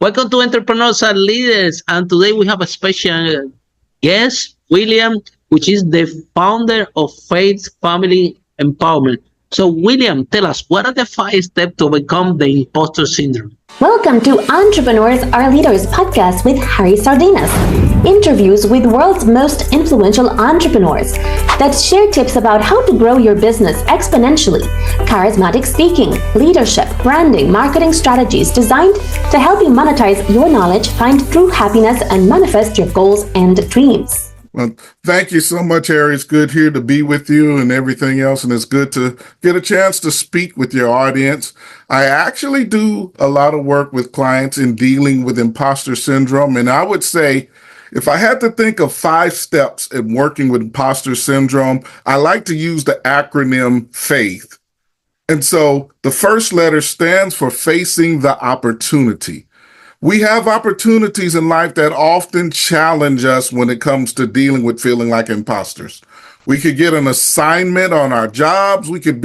Welcome to Entrepreneurs and Leaders. And today we have a special guest, William, which is the founder of Faith Family Empowerment. So, William, tell us, what are the 5 steps to overcome the imposter syndrome? Welcome to Entrepreneurs Are Leaders podcast with Harry Sardinas. Interviews with world's most influential entrepreneurs that share tips about how to grow your business exponentially. Charismatic speaking, leadership, branding, marketing strategies designed to help you monetize your knowledge, find true happiness, and manifest your goals and dreams. Well, thank you so much, Harry. It's good here to be with you and everything else, and it's good to get a chance to speak with your audience. I actually do a lot of work with clients in dealing with imposter syndrome, and I would say if I had to think of 5 steps in working with imposter syndrome, I like to use the acronym FAITH. And so the first letter stands for facing the opportunity. We have opportunities in life that often challenge us when it comes to dealing with feeling like imposters. We could get an assignment on our jobs. We could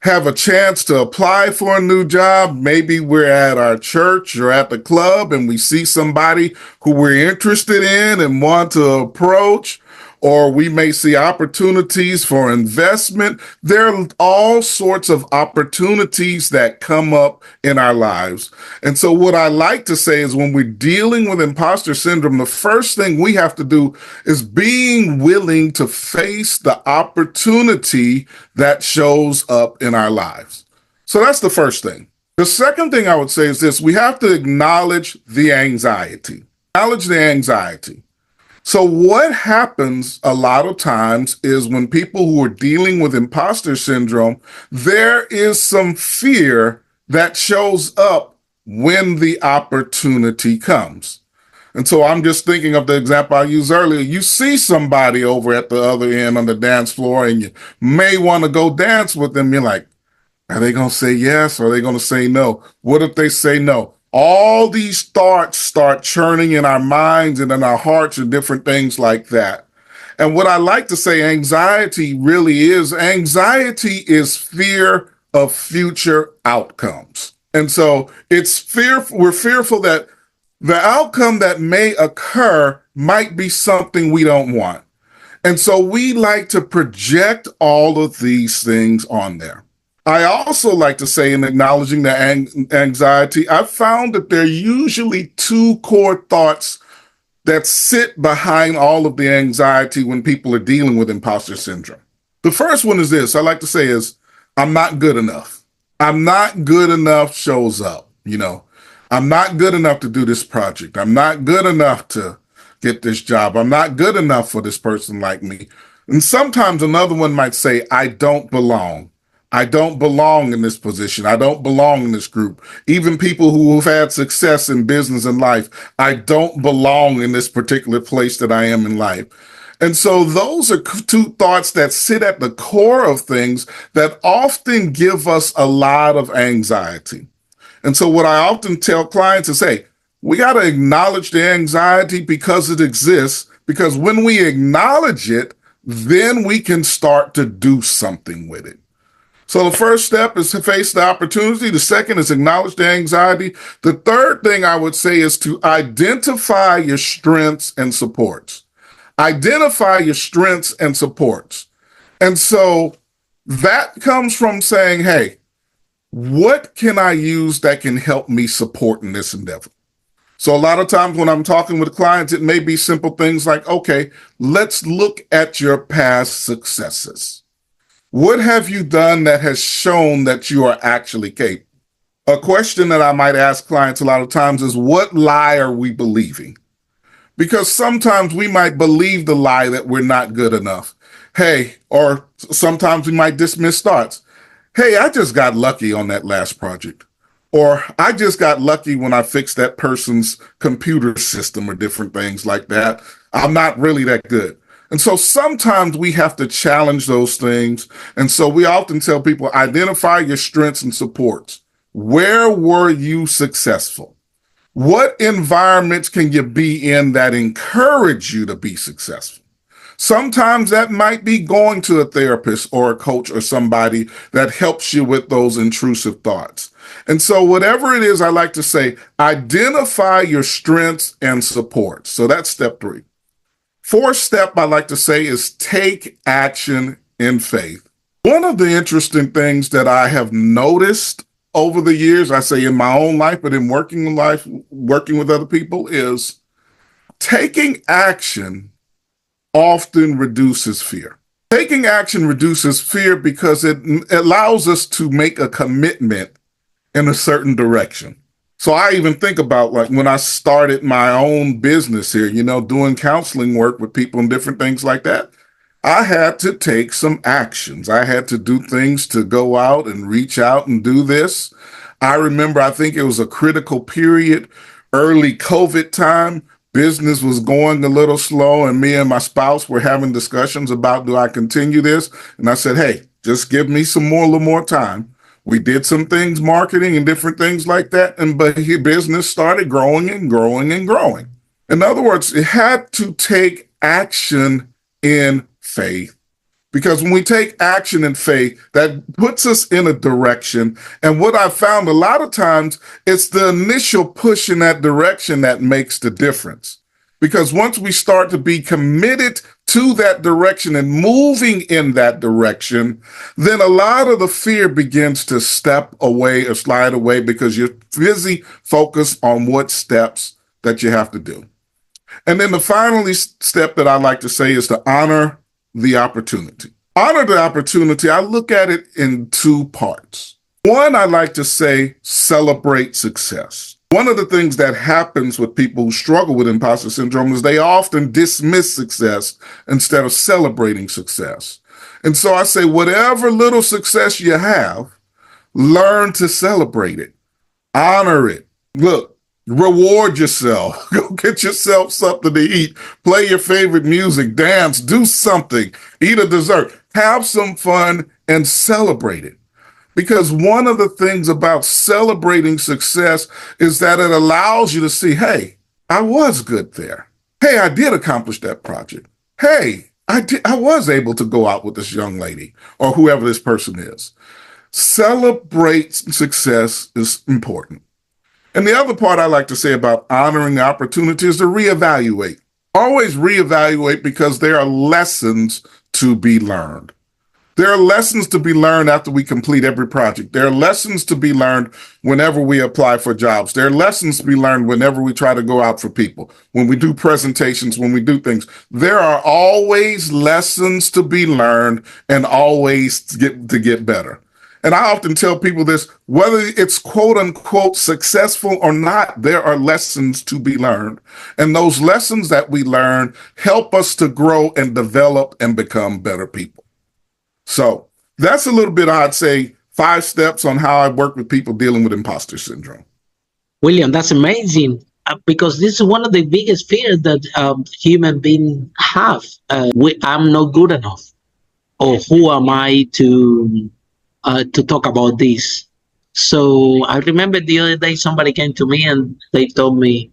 have a chance to apply for a new job. Maybe we're at our church or at the club and we see somebody who we're interested in and want to approach, or we may see opportunities for investment. There are all sorts of opportunities that come up in our lives. And so what I like to say is when we're dealing with imposter syndrome, the first thing we have to do is being willing to face the opportunity that shows up in our lives. So that's the first thing. The second thing I would say is this: we have to acknowledge the anxiety. Acknowledge the anxiety. So what happens a lot of times is when people who are dealing with imposter syndrome, there is some fear that shows up when the opportunity comes. And so I'm just thinking of the example I used earlier. You see somebody over at the other end on the dance floor and you may want to go dance with them. You're like, are they going to say yes or are they going to say no? What if they say no? All these thoughts start churning in our minds and in our hearts and different things like that. And what I like to say, anxiety is fear of future outcomes. And so we're fearful that the outcome that may occur might be something we don't want. And so we like to project all of these things on there. I also like to say, in acknowledging the anxiety, I've found that there are usually 2 core thoughts that sit behind all of the anxiety when people are dealing with imposter syndrome. The first one is this: I like to say is, I'm not good enough. I'm not good enough shows up. I'm not good enough to do this project. I'm not good enough to get this job. I'm not good enough for this person like me. And sometimes another one might say, I don't belong. I don't belong in this position. I don't belong in this group. Even people who have had success in business and life, I don't belong in this particular place that I am in life. And so those are 2 thoughts that sit at the core of things that often give us a lot of anxiety. And so what I often tell clients is, hey, we got to acknowledge the anxiety because it exists, because when we acknowledge it, then we can start to do something with it. So the first step is to face the opportunity. The second is acknowledge the anxiety. The third thing I would say is to identify your strengths and supports. Identify your strengths and supports. And so that comes from saying, hey, what can I use that can help me support in this endeavor? So a lot of times when I'm talking with clients, it may be simple things like, okay, let's look at your past successes. What have you done that has shown that you are actually capable? A question that I might ask clients a lot of times is, what lie are we believing? Because sometimes we might believe the lie that we're not good enough. Hey, or sometimes we might dismiss thoughts. Hey, I just got lucky on that last project. Or I just got lucky when I fixed that person's computer system or different things like that. I'm not really that good. And so sometimes we have to challenge those things. And so we often tell people, identify your strengths and supports. Where were you successful? What environments can you be in that encourage you to be successful? Sometimes that might be going to a therapist or a coach or somebody that helps you with those intrusive thoughts. And so whatever it is, I like to say, identify your strengths and supports. So that's step 3. Fourth step I like to say is take action in faith. One of the interesting things that I have noticed over the years, I say in my own life, but in working life, working with other people, is taking action often reduces fear. Taking action reduces fear because it allows us to make a commitment in a certain direction. So I even think about like when I started my own business here, doing counseling work with people and different things like that. I had to take some actions. I had to do things to go out and reach out and do this. I remember, I think it was a critical period, early COVID time. Business was going a little slow, and me and my spouse were having discussions about, do I continue this? And I said, hey, just give me a little more time. We did some things, marketing and different things like that, but his business started growing and growing and growing. In other words, it had to take action in faith. Because when we take action in faith, that puts us in a direction. And what I found a lot of times, it's the initial push in that direction that makes the difference. Because once we start to be committed to that direction and moving in that direction, then a lot of the fear begins to step away or slide away because you're busy focused on what steps that you have to do. And then the final step that I like to say is to honor the opportunity. Honor the opportunity. I look at it in 2 parts. One, I like to say celebrate success. One of the things that happens with people who struggle with imposter syndrome is they often dismiss success instead of celebrating success. And so I say, whatever little success you have, learn to celebrate it, honor it. Look, reward yourself. Go get yourself something to eat. Play your favorite music, dance, do something, eat a dessert, have some fun and celebrate it. Because one of the things about celebrating success is that it allows you to see, hey, I was good there. Hey, I did accomplish that project. Hey, I was able to go out with this young lady or whoever this person is. Celebrate success is important. And the other part I like to say about honoring the opportunity is to reevaluate. Always reevaluate because there are lessons to be learned. There are lessons to be learned after we complete every project. There are lessons to be learned whenever we apply for jobs. There are lessons to be learned whenever we try to go out for people, when we do presentations, when we do things. There are always lessons to be learned and always to get better. And I often tell people this, whether it's quote unquote successful or not, there are lessons to be learned. And those lessons that we learn help us to grow and develop and become better people. So that's a little bit, I'd say, 5 steps on how I work with people dealing with imposter syndrome. William, that's amazing. Because this is one of the biggest fears that human beings have. I'm not good enough. Or who am I to talk about this? So I remember the other day somebody came to me and they told me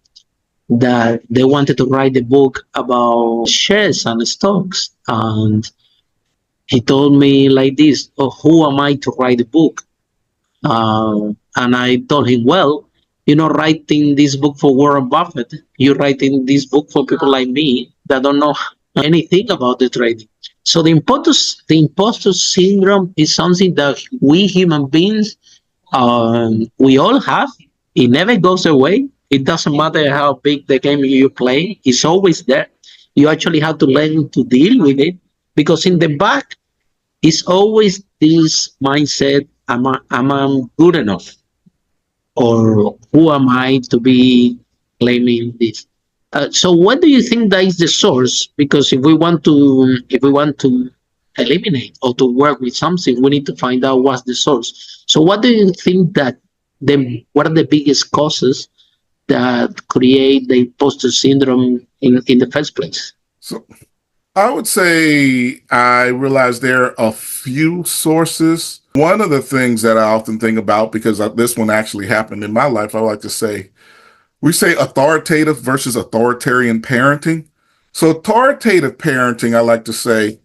that they wanted to write a book about shares and stocks. And he told me like this, oh, who am I to write a book? And I told him, well, you're not writing this book for Warren Buffett. You're writing this book for people like me that don't know anything about the trading. So the imposter syndrome is something that we human beings, we all have. It never goes away. It doesn't matter how big the game you play. It's always there. You actually have to learn to deal with it because in the back, it's always this mindset, am I good enough? Or who am I to be claiming this? So what do you think that is the source? Because if we want to eliminate or to work with something, we need to find out what's the source. So what do you think that what are the biggest causes that create the imposter syndrome in the first place? So I would say I realize there are a few sources. One of the things that I often think about, because this one actually happened in my life, I like to say, we say authoritative versus authoritarian parenting. So authoritative parenting, I like to say,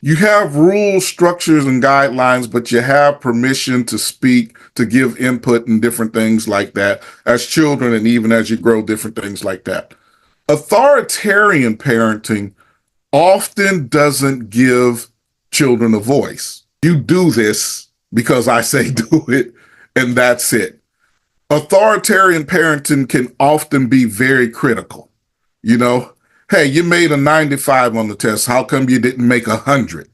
you have rules, structures, and guidelines, but you have permission to speak, to give input and different things like that as children, and even as you grow, different things like that. Authoritarian parenting often doesn't give children a voice. You do this because I say do it, and that's it. Authoritarian parenting can often be very critical. You know, hey, you made a 95 on the test. How come you didn't make 100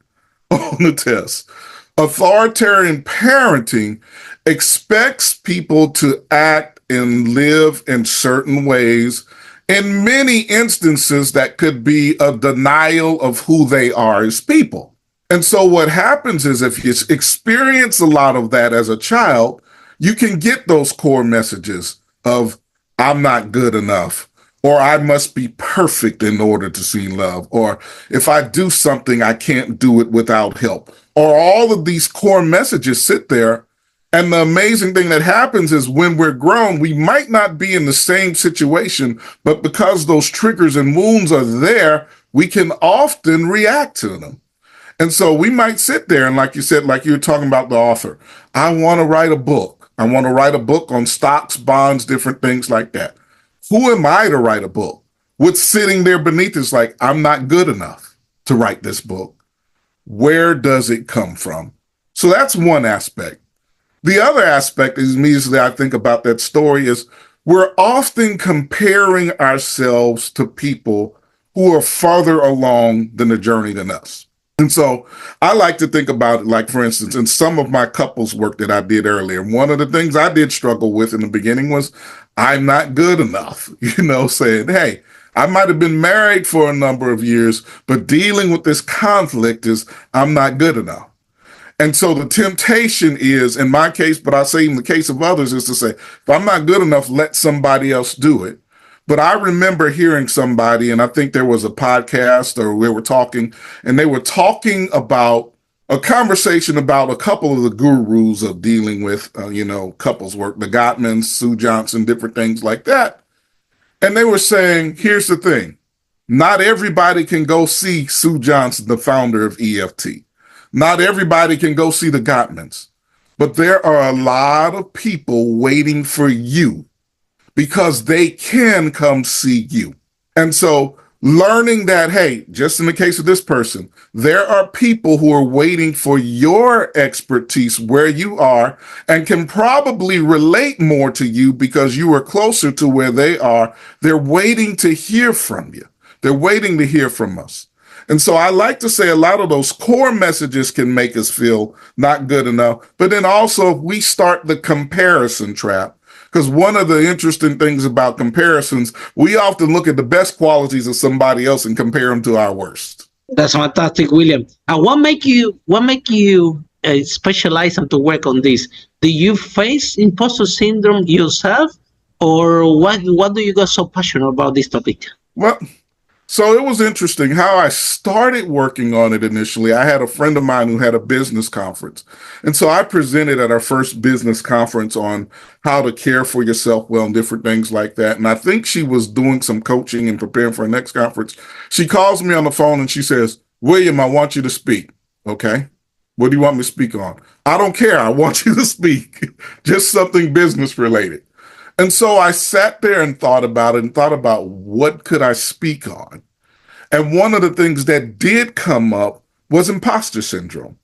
on the test? Authoritarian parenting expects people to act and live in certain ways. In many instances, that could be a denial of who they are as people. And so what happens is if you experience a lot of that as a child, you can get those core messages of, I'm not good enough, or I must be perfect in order to see love, or if I do something, I can't do it without help, or all of these core messages sit there. And the amazing thing that happens is when we're grown, we might not be in the same situation, but because those triggers and wounds are there, we can often react to them. And so we might sit there and, like you said, like you were talking about the author, I want to write a book. I want to write a book on stocks, bonds, different things like that. Who am I to write a book? What's sitting there beneath is like, I'm not good enough to write this book. Where does it come from? So that's one aspect. The other aspect is immediately I think about that story is we're often comparing ourselves to people who are farther along than the journey than us. And so I like to think about it like, for instance, in some of my couples work that I did earlier, one of the things I did struggle with in the beginning was I'm not good enough, saying, hey, I might have been married for a number of years, but dealing with this conflict is I'm not good enough. And so the temptation is, in my case, but I say in the case of others, is to say, if I'm not good enough, let somebody else do it. But I remember hearing somebody, and I think there was a podcast or we were talking, and they were talking about a conversation about a couple of the gurus of dealing with, couples work, the Gottmans, Sue Johnson, different things like that. And they were saying, here's the thing. Not everybody can go see Sue Johnson, the founder of EFT. Not everybody can go see the Gottmans, but there are a lot of people waiting for you because they can come see you. And so learning that, hey, just in the case of this person, there are people who are waiting for your expertise where you are and can probably relate more to you because you are closer to where they are. They're waiting to hear from you. They're waiting to hear from us. And so I like to say a lot of those core messages can make us feel not good enough. But then also we start the comparison trap, because one of the interesting things about comparisons, we often look at the best qualities of somebody else and compare them to our worst. That's fantastic, William. And what make you specialize and to work on this? Do you face imposter syndrome yourself, or what do you get so passionate about this topic? Well, so it was interesting how I started working on it initially. I had a friend of mine who had a business conference. And so I presented at our first business conference on how to care for yourself well and different things like that. And I think she was doing some coaching and preparing for her next conference. She calls me on the phone and she says, William, I want you to speak. Okay. What do you want me to speak on? I don't care. I want you to speak. Just something business related. And so I sat there and thought about it and thought about what could I speak on? And one of the things that did come up was imposter syndrome.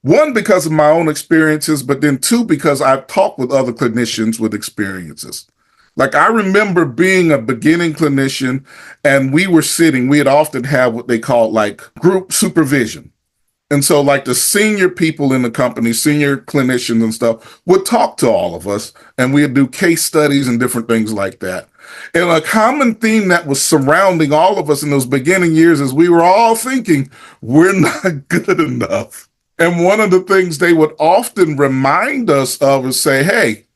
One, because of my own experiences, but then two, because I've talked with other clinicians with experiences. Like I remember being a beginning clinician and we'd often have what they call like group supervision. And so like the senior people in the company, senior clinicians and stuff would talk to all of us and we'd do case studies and different things like that. And a common theme that was surrounding all of us in those beginning years is we were all thinking we're not good enough. And one of the things they would often remind us of is say, hey,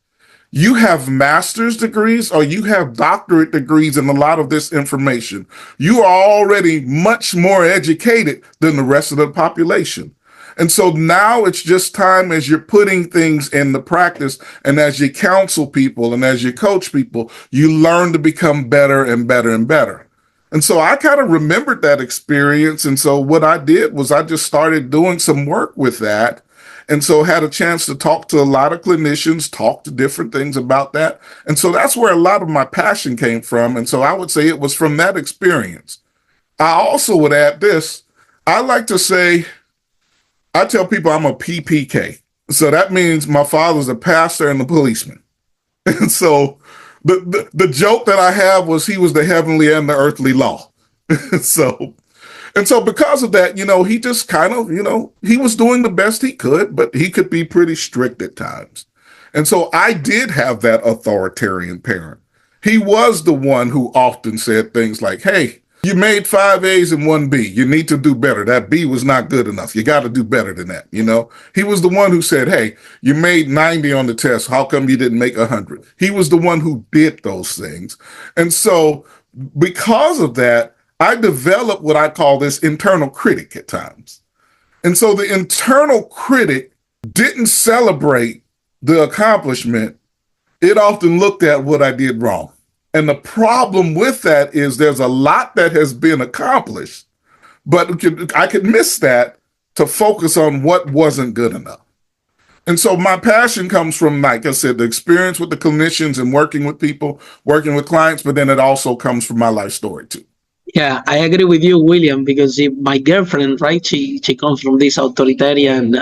you have master's degrees or you have doctorate degrees in a lot of this information. You are already much more educated than the rest of the population. And so now it's just time as you're putting things into practice and as you counsel people and as you coach people, you learn to become better and better and better. And so I kind of remembered that experience. And so what I did was I just started doing some work with that. And so had a chance to talk to a lot of clinicians, talk to different things about that. And so that's where a lot of my passion came from. And so I would say it was from that experience. I also would add this. I like to say, I tell people I'm a PPK. So that means my father's a pastor and a policeman. And so the joke that I have was he was the heavenly and the earthly law. so and so because of that, he just kind of, he was doing the best he could, but he could be pretty strict at times. And so I did have that authoritarian parent. He was the one who often said things like, hey, you made 5 A's and 1 B. You need to do better. That B was not good enough. You got to do better than that. He was the one who said, hey, you made 90 on the test. How come you didn't make 100? He was the one who did those things. And so because of that, I developed what I call this internal critic at times. And so the internal critic didn't celebrate the accomplishment. It often looked at what I did wrong. And the problem with that is there's a lot that has been accomplished, but I could miss that to focus on what wasn't good enough. And so my passion comes from, like I said, the experience with the clinicians and working with people, working with clients, but then it also comes from my life story too. Yeah, I agree with you, William, because my girlfriend, right, she comes from this authoritarian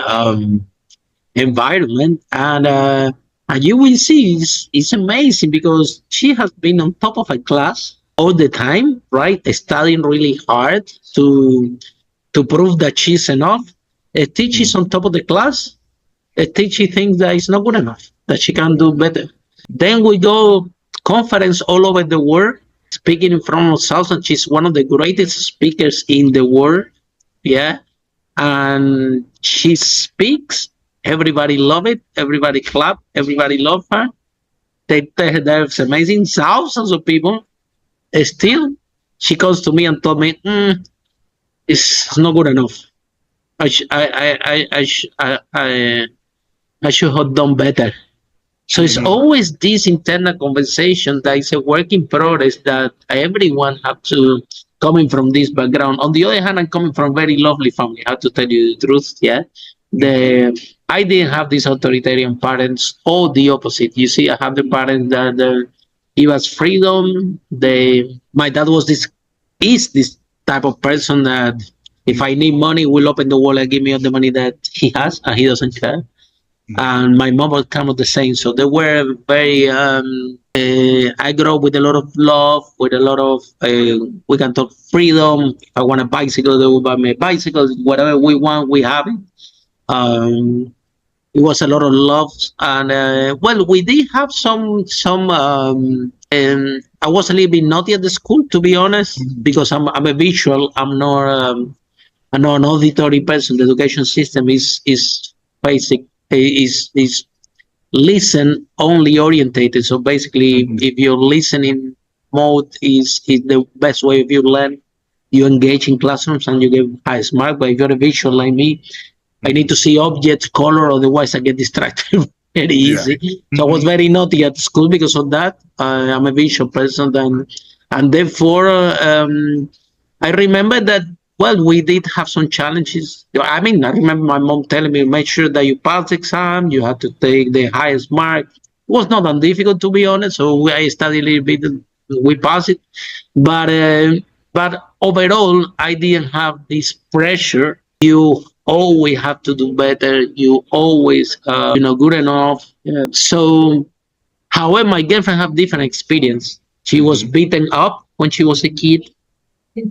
environment, and you will see it's amazing because she has been on top of a class all the time, right, studying really hard to prove that she's enough. Teaches on top of the class. Teacher thinks that it's not good enough, that she can do better. Then we go conference all over the world, speaking in front of thousands. She's one of the greatest speakers in the world. Yeah. And she speaks. Everybody love it. Everybody clap. Everybody love her. There's amazing thousands of people. Still, she comes to me and told me, it's not good enough. I should have done better. So it's always this internal conversation that is a work in progress that everyone have to, coming from this background. On the other hand, I'm coming from a very lovely family. I have to tell you the truth. Yeah. I didn't have these authoritarian parents, or the opposite. You see, I have the parents that give us freedom. My dad is this type of person that if I need money, will open the wallet and give me all the money that he has, and he doesn't care. And my mom was kind of the same. So they were very, I grew up with a lot of love, with a lot of, we can talk freedom. If I want a bicycle, they will buy me a bicycle. Whatever we want, we have it. It was a lot of love. And, well, we did have and I was a little bit naughty at the school, to be honest, because I'm a visual. I'm not an auditory person. The education system is basic. Is listen only orientated. So basically, if your listening mode is the best way if you learn, you engage in classrooms and you get highest mark. But if you're a visual like me, I need to see objects, color, otherwise I get distracted very easy. Yeah. So I was very naughty at school because of that. I'm a visual person, and therefore I remember that. Well, we did have some challenges. I mean, I remember my mom telling me, make sure that you pass the exam, you have to take the highest mark. It was not that difficult, to be honest. So I studied a little bit, we passed it. But overall, I didn't have this pressure. You always have to do better. You always, good enough. Yeah. So, however, my girlfriend had different experience. She was beaten up when she was a kid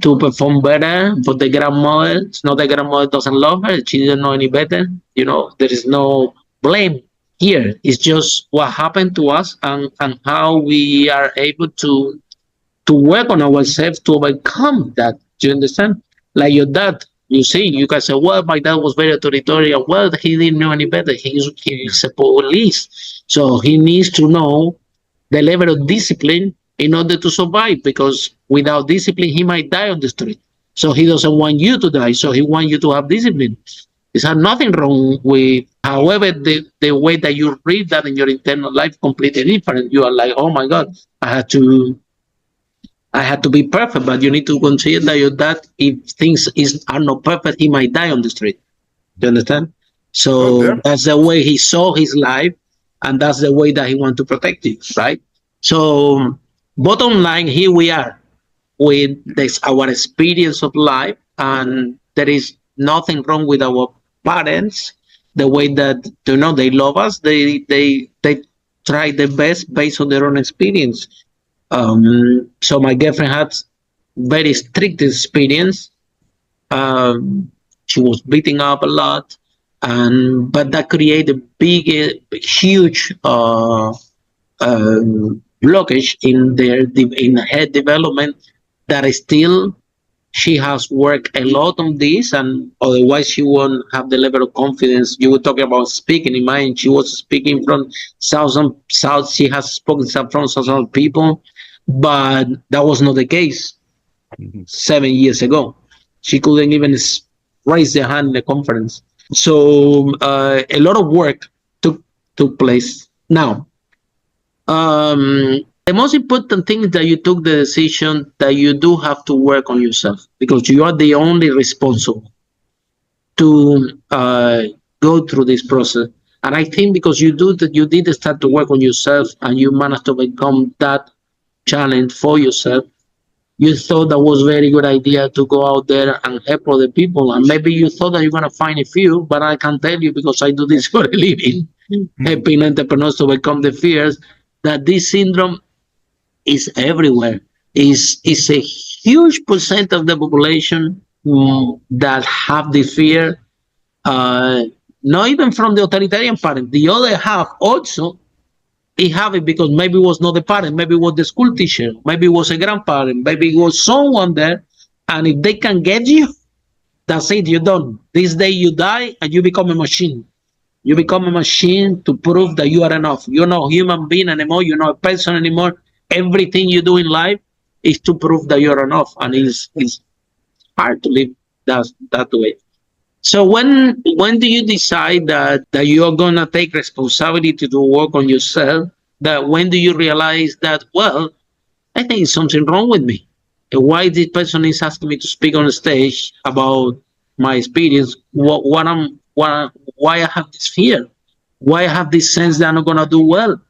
to perform better, but the grandmother, it's not the grandmother doesn't love her, she didn't know any better. There is no blame here. It's just what happened to us and how we are able to work on ourselves to overcome that. Do you understand? Like your dad, you see, you can say, well, my dad was very authoritarian. Well, he didn't know any better. He's a police. So he needs to know the level of discipline in order to survive, because without discipline, he might die on the street. So he doesn't want you to die. So he wants you to have discipline. There's nothing wrong with, however, the way that you read that in your internal life completely different. You are like, oh my God, I had to I had to be perfect, but you need to consider that if are not perfect, he might die on the street. You understand? Oh, So definitely. that's the way he saw his life, and that's the way that he wanted to protect it, right? So bottom line, here we are with this our experience of life, and there is nothing wrong with our parents. The way that they love us, they try their best based on their own experience. So my girlfriend had very strict experience. She was beating up a lot, and but that created huge blockage in her development. That is still she has worked a lot on this, and otherwise she won't have the level of confidence. You were talking about speaking. Imagine she was speaking from south. She has spoken from thousands of people, but that was not the case Mhm. 7 years ago. She couldn't even raise her hand in the conference. So a lot of work took place. Now, the most important thing is that you took the decision that you do have to work on yourself because you are the only responsible to go through this process. And I think because you did start to work on yourself and you managed to become that challenge for yourself, you thought that was a very good idea to go out there and help other people. And maybe you thought that you're going to find a few, but I can tell you because I do this for a living, helping entrepreneurs to overcome the fears, that this syndrome is everywhere. Is a huge percent of the population that have the fear, uh, not even from the authoritarian parent. The other half also he have it because maybe it was not the parent, maybe it was the school teacher, maybe it was a grandparent, maybe it was someone there. And if they can get you, that's it, you're done. This day you die and you become a machine. You become a machine to prove that you are enough. You're not a human being anymore. You're not a person anymore. Everything you do in life is to prove that you're enough. And it's hard to live that way. So when do you decide that you're gonna take responsibility to work on yourself? That when do you realize that I think something wrong with me? Why this person is asking me to speak on stage about my experience? Why I have this fear? Why I have this sense that I'm not gonna do well?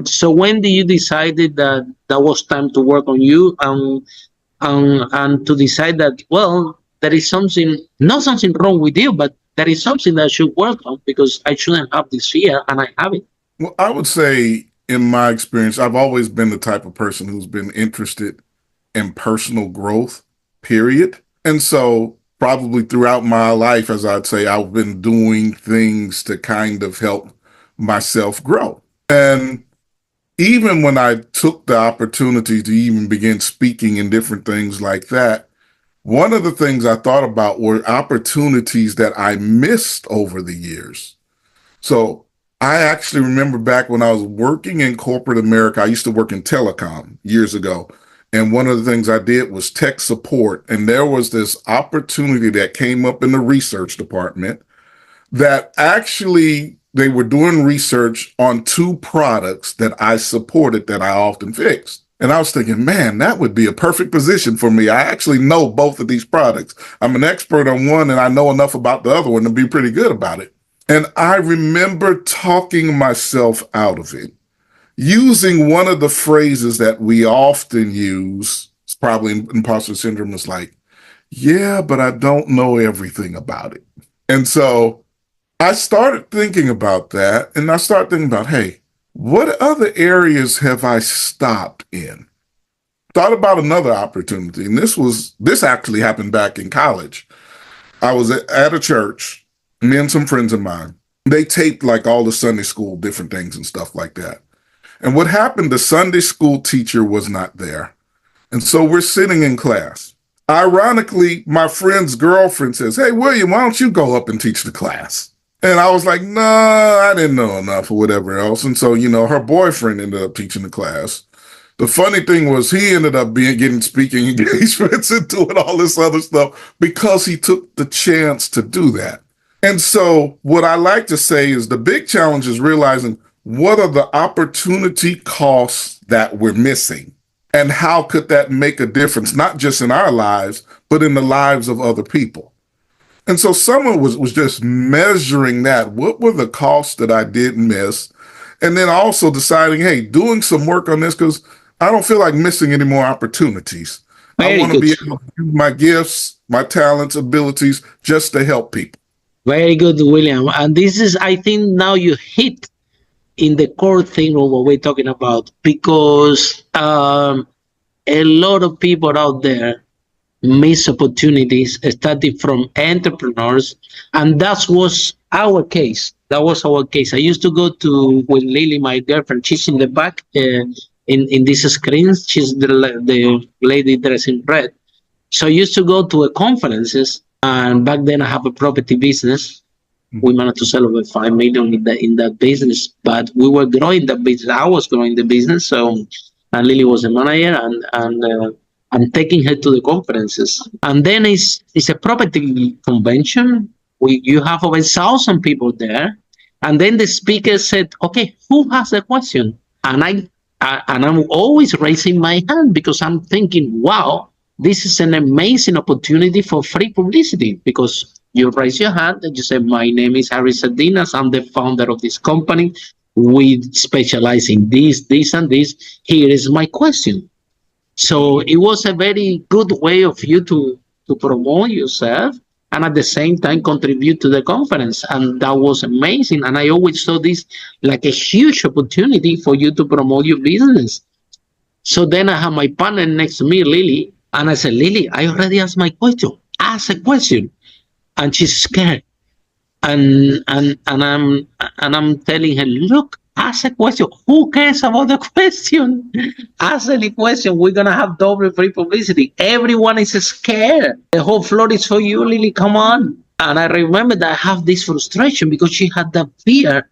So when do you decided that was time to work on you and to decide that there is something not something wrong with you, but there is something that I should work on because I shouldn't have this fear and I have it. Well, I would say, in my experience, I've always been the type of person who's been interested in personal growth, period. And so, probably throughout my life, as I'd say, I've been doing things to kind of help myself grow. And even when I took the opportunity to even begin speaking in different things like that, one of the things I thought about were opportunities that I missed over the years. So I actually remember back when I was working in corporate America, I used to work in telecom years ago. And one of the things I did was tech support. And there was this opportunity that came up in the research department that actually they were doing research on two products that I supported that I often fixed. And I was thinking, man, that would be a perfect position for me. I actually know both of these products. I'm an expert on one and I know enough about the other one to be pretty good about it. And I remember talking myself out of it, using one of the phrases that we often use, it's probably imposter syndrome, is like, yeah, but I don't know everything about it. And so I started thinking about that, and I started thinking about, hey, what other areas have I stopped in? Thought about another opportunity, and this actually happened back in college. I was at a church, me and some friends of mine. They taped like all the Sunday school different things and stuff like that. And what happened, the Sunday school teacher was not there. And so we're sitting in class. Ironically, my friend's girlfriend says, hey, William, why don't you go up and teach the class? And I was like, no, I didn't know enough or whatever else. And so, her boyfriend ended up teaching the class. The funny thing was he ended up getting speaking engagements and doing all this other stuff because he took the chance to do that. And so what I like to say is the big challenge is realizing what are the opportunity costs that we're missing. And how could that make a difference, not just in our lives, but in the lives of other people? And so someone was just measuring that. What were the costs that I did miss? And then also deciding, hey, doing some work on this because I don't feel like missing any more opportunities. I Very want to good. be able to use my gifts, my talents, abilities just to help people. Very good, William. And this is, I think, now you hit in the core thing of what we're talking about, because a lot of people out there miss opportunities starting from entrepreneurs, and that was our case. That was our case. I used to go to with Lily, my girlfriend. She's in the back in this screen. She's the lady dressed in red. So I used to go to conferences, and back then I have a property business. We managed to sell over 5 million in that business, but we were growing the business. I was growing the business, so and Lily was a manager, and I'm taking her to the conferences. And then it's a property convention. You have over 1,000 people there, and then the speaker said, "Okay, who has a question?" And I'm always raising my hand because I'm thinking, "Wow, this is an amazing opportunity for free publicity," because you raise your hand and you say, "My name is Harry Sardinas. I'm the founder of this company. We specialize in this, and this. Here is my question." So it was a very good way of you to promote yourself and at the same time contribute to the conference. And that was amazing. And I always saw this like a huge opportunity for you to promote your business. So then I have my partner next to me, Lily, and I said, "Lily, I already asked my question. Ask a question." And she's scared. And I'm telling her, "Look, ask a question. Who cares about the question? Ask any question. We're gonna have double free publicity. Everyone is scared. The whole floor is for you, Lily. Come on." And I remember that I have this frustration because she had that fear,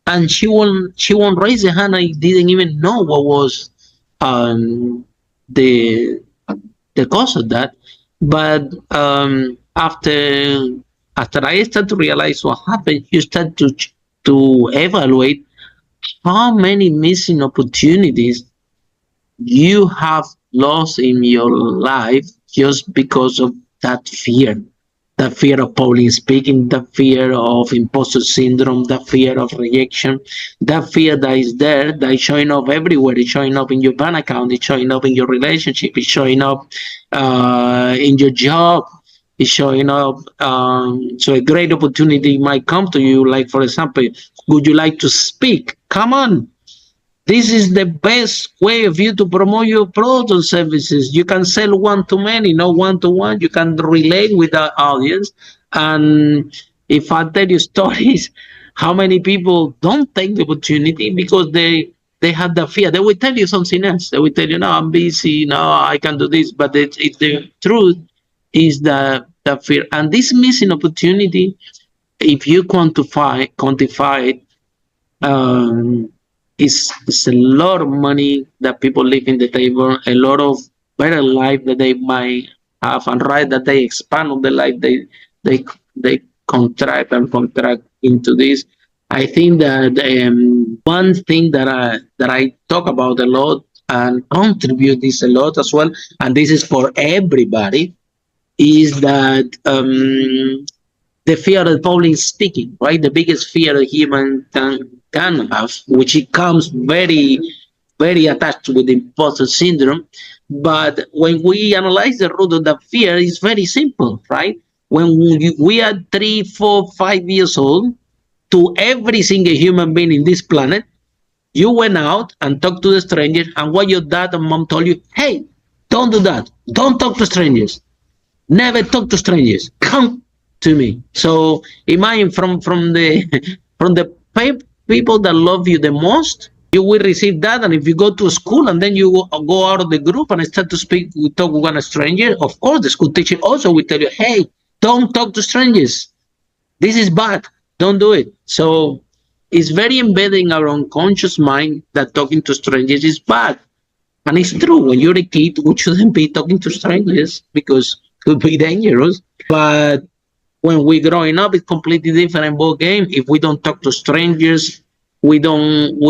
and she won't raise her hand. I didn't even know what was the the cause of that. But after I start to realize what happened, you start to evaluate how many missing opportunities you have lost in your life just because of that fear. The fear of public speaking, the fear of imposter syndrome, the fear of rejection, that fear that is there, that is showing up everywhere. It's showing up in your bank account, it's showing up in your relationship, it's showing up in your job, it's showing up. So a great opportunity might come to you, like, for example, would you like to speak? Come on. This is the best way of you to promote your products and services. You can sell one-to-many, not one-to-one. You can relate with the audience. And if I tell you stories, how many people don't take the opportunity because they have the fear. They will tell you something else. They will tell you, "No, I'm busy. No, I can do this." But the truth is the fear. And this missing opportunity, if you quantify it, it's a lot of money that people leave in the table, a lot of better life that they might have, and right that they expand on the life they contract into this. I think that one thing that I talk about a lot and contribute this a lot as well, and this is for everybody, is that the fear of public speaking, right? The biggest fear a human can have, which it comes very, very attached with imposter syndrome. But when we analyze the root of that fear, it's very simple, right? When we are 3, 4, 5 years old, to every single human being in this planet, you went out and talked to the stranger, and what your dad and mom told you, "Hey, don't do that. Don't talk to strangers. Never talk to strangers. Come to me." So imagine from the from the people that love you the most, you will receive that. And if you go to school and then you go out of the group and start to talk with one stranger, of course the school teacher also will tell you, "Hey, don't talk to strangers. This is bad. Don't do it." So it's very embedded in our unconscious mind that talking to strangers is bad. And it's true. When you're a kid, we shouldn't be talking to strangers because it could be dangerous. But when we're growing up, it's completely different ball game. If we don't talk to strangers, we don't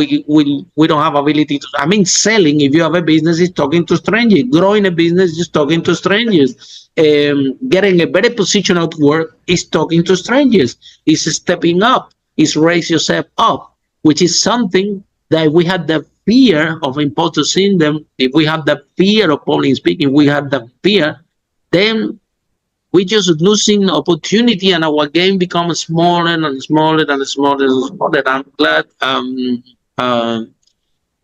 have ability to. I mean, selling, if you have a business, is talking to strangers. Growing a business is talking to strangers. Getting a better position at work is talking to strangers. Is stepping up. Is raise yourself up, which is something that we had the fear of imposter syndrome. If we have the fear of public speaking, we have the fear, then we just losing opportunity and our game becomes smaller and smaller and smaller and smaller. I'm glad uh,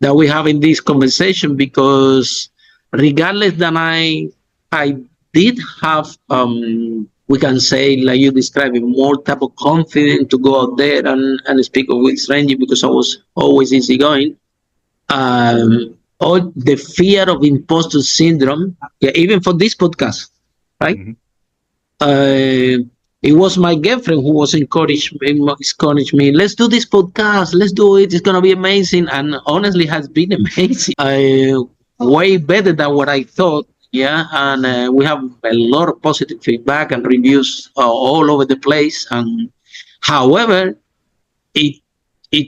that we're having this conversation, because regardless that I did have we can say, like you described it, more type of confidence to go out there and speak with strangers, because I was always easygoing. All the fear of imposter syndrome, yeah, even for this podcast, right? Mhm. It was my girlfriend who was encouraged me. Let's do this podcast. Let's do it. It's gonna be amazing. And honestly, has been amazing. Way better than what I thought. Yeah, and we have a lot of positive feedback and reviews all over the place. And however, it it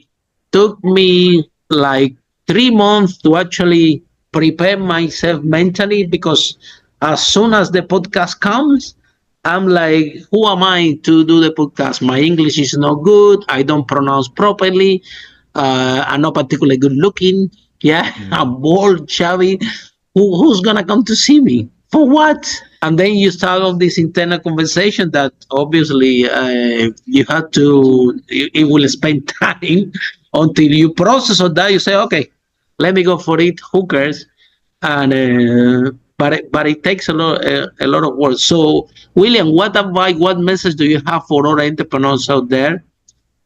took me like 3 months to actually prepare myself mentally, because as soon as the podcast comes, I'm like, who am I to do the podcast? My English is not good. I don't pronounce properly. I'm not particularly good looking. Yeah, I'm bald, chubby. Who's gonna come to see me for what? And then you start all this internal conversation that obviously you have to. It will spend time until you process all that. You say, okay, let me go for it. Who cares? And but it takes a lot of work. So, William, what advice, what message do you have for other entrepreneurs out there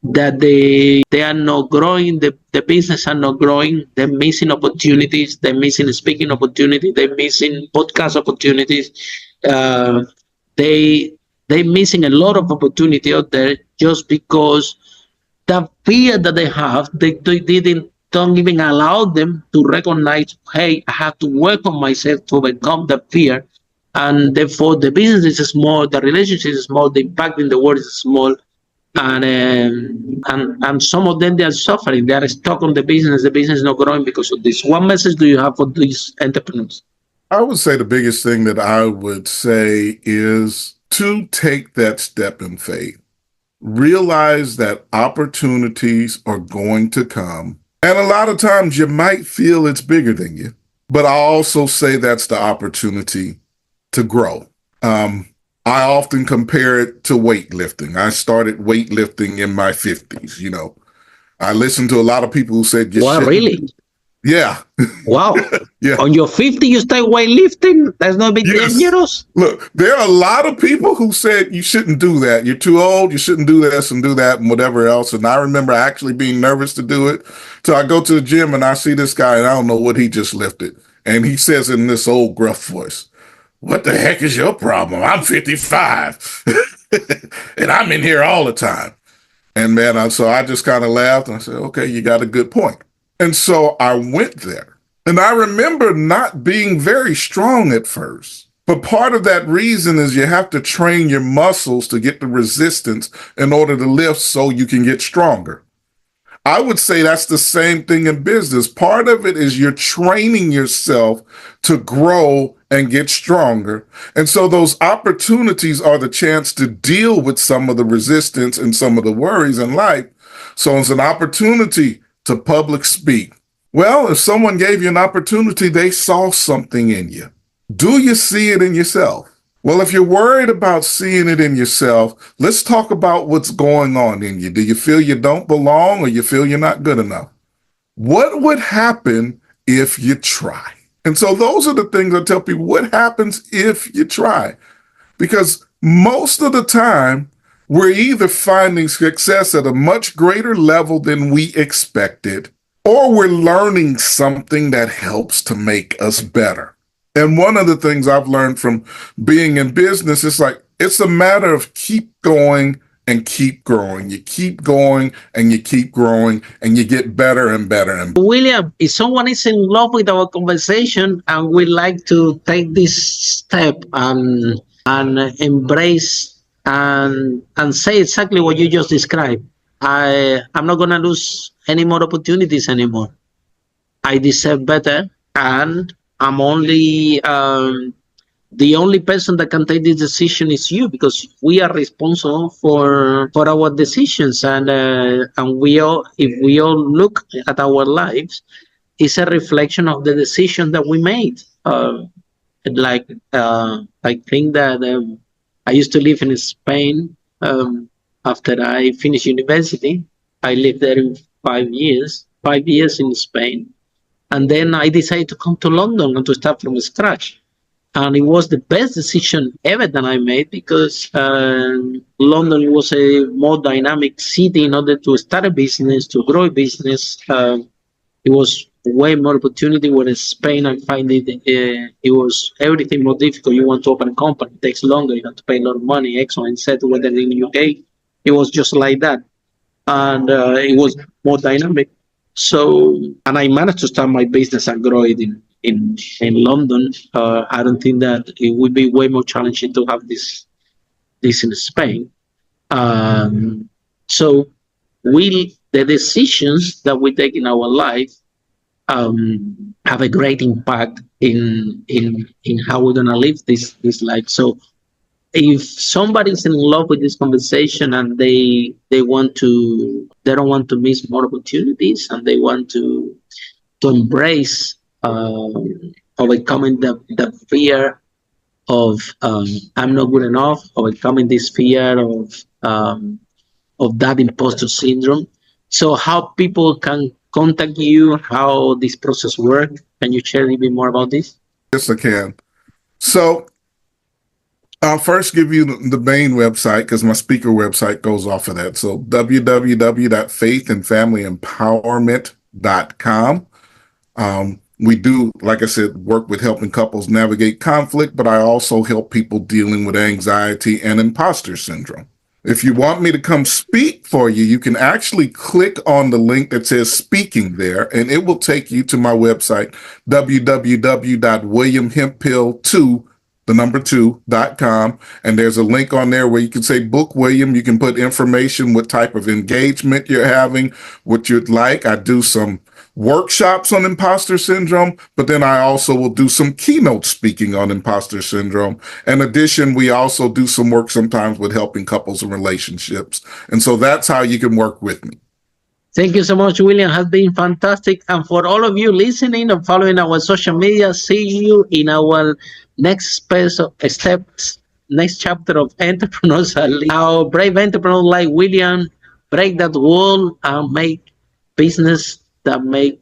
that they are not growing, the business are not growing, they're missing opportunities, they're missing speaking opportunities, they're missing podcast opportunities, uh, they they're missing a lot of opportunity out there just because the fear that they have, they didn't don't even allow them to recognize, hey, I have to work on myself to overcome the fear. And therefore the business is small, the relationship is small, the impact in the world is small, and some of them they are suffering. They are stuck on the business. The business is not growing because of this. What message do you have for these entrepreneurs? I would say the biggest thing that I would say is to take that step in faith. Realize that opportunities are going to come. And a lot of times you might feel it's bigger than you. But I also say that's the opportunity to grow. I often compare it to weightlifting. I started weightlifting in my 50s. I listened to a lot of people who said, Wow, really? Yeah. Wow. Yeah. On your 50, you start weightlifting? That's not a bit Yes. dangerous? Look, there are a lot of people who said you shouldn't do that. You're too old. You shouldn't do this and do that and whatever else. And I remember actually being nervous to do it. So I go to the gym and I see this guy and I don't know what he just lifted. And he says in this old gruff voice, "What the heck is your problem? I'm 55 and I'm in here all the time." And man, so I just kind of laughed and I said, okay, you got a good point. And so I went there. And I remember not being very strong at first. But part of that reason is you have to train your muscles to get the resistance in order to lift so you can get stronger. I would say that's the same thing in business. Part of it is you're training yourself to grow and get stronger. And so those opportunities are the chance to deal with some of the resistance and some of the worries in life. So it's an opportunity to public speak. Well, if someone gave you an opportunity, they saw something in you. Do you see it in yourself? Well, if you're worried about seeing it in yourself, let's talk about what's going on in you. Do you feel you don't belong or you feel you're not good enough? What would happen if you try? And so those are the things I tell people. What happens if you try? Because most of the time, we're either finding success at a much greater level than we expected, or we're learning something that helps to make us better. And one of the things I've learned from being in business is it's a matter of keep going and keep growing. You keep going and you keep growing and you get better and better and better. William, if someone is in love with our conversation and would like to take this step and embrace and say exactly what you just described, I'm not gonna lose any more opportunities anymore. I deserve better, and I'm only the only person that can take this decision is you, because we are responsible for our decisions, and we all, if we all look at our lives, it's a reflection of the decision that we made. Like I think that I used to live in Spain. After I finished university, I lived there in 5 years, 5 years in Spain, and then I decided to come to London and to start from scratch. And it was the best decision ever that I made, because London was a more dynamic city in order to start a business, to grow a business. It was way more opportunity. Whereas Spain, I find it was everything more difficult. You want to open a company, it takes longer. You have to pay a lot of money, X, Y, and Z. Whether in the UK, it was just like that, and it was more dynamic. So, and I managed to start my business and grow it in London. I don't think that it would be way more challenging to have this in Spain. So the decisions that we take in our life have a great impact in how we're gonna live this life. So if somebody's in love with this conversation and they don't want to miss more opportunities, and they want to embrace overcoming the fear of I'm not good enough, overcoming this fear of that imposter syndrome. So how people can contact you, how this process works? Can you share a little bit more about this? Yes, I can. So I'll first give you the main website, because my speaker website goes off of that. So www.faithandfamilyempowerment.com. We do, like I said, work with helping couples navigate conflict, but I also help people dealing with anxiety and imposter syndrome. If you want me to come speak for you, you can actually click on the link that says speaking there, and it will take you to my website, www.williamhemphill2.com. And there's a link on there where you can say book William. You can put information, what type of engagement you're having, what you'd like. I do some workshops on imposter syndrome, but then I also will do some keynote speaking on imposter syndrome. In addition, we also do some work sometimes with helping couples and relationships. And so that's how you can work with me. Thank you so much, William. Has been fantastic. And for all of you listening and following our social media, see you in our next steps, next chapter of Entrepreneurs. Our brave entrepreneurs like William break that wall and make business that make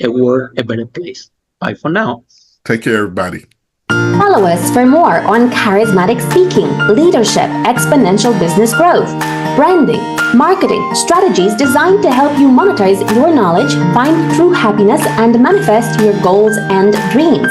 a world a better place. Bye for now. Take care, everybody. Follow us for more on charismatic speaking, leadership, exponential business growth, branding, marketing, strategies designed to help you monetize your knowledge, find true happiness, and manifest your goals and dreams.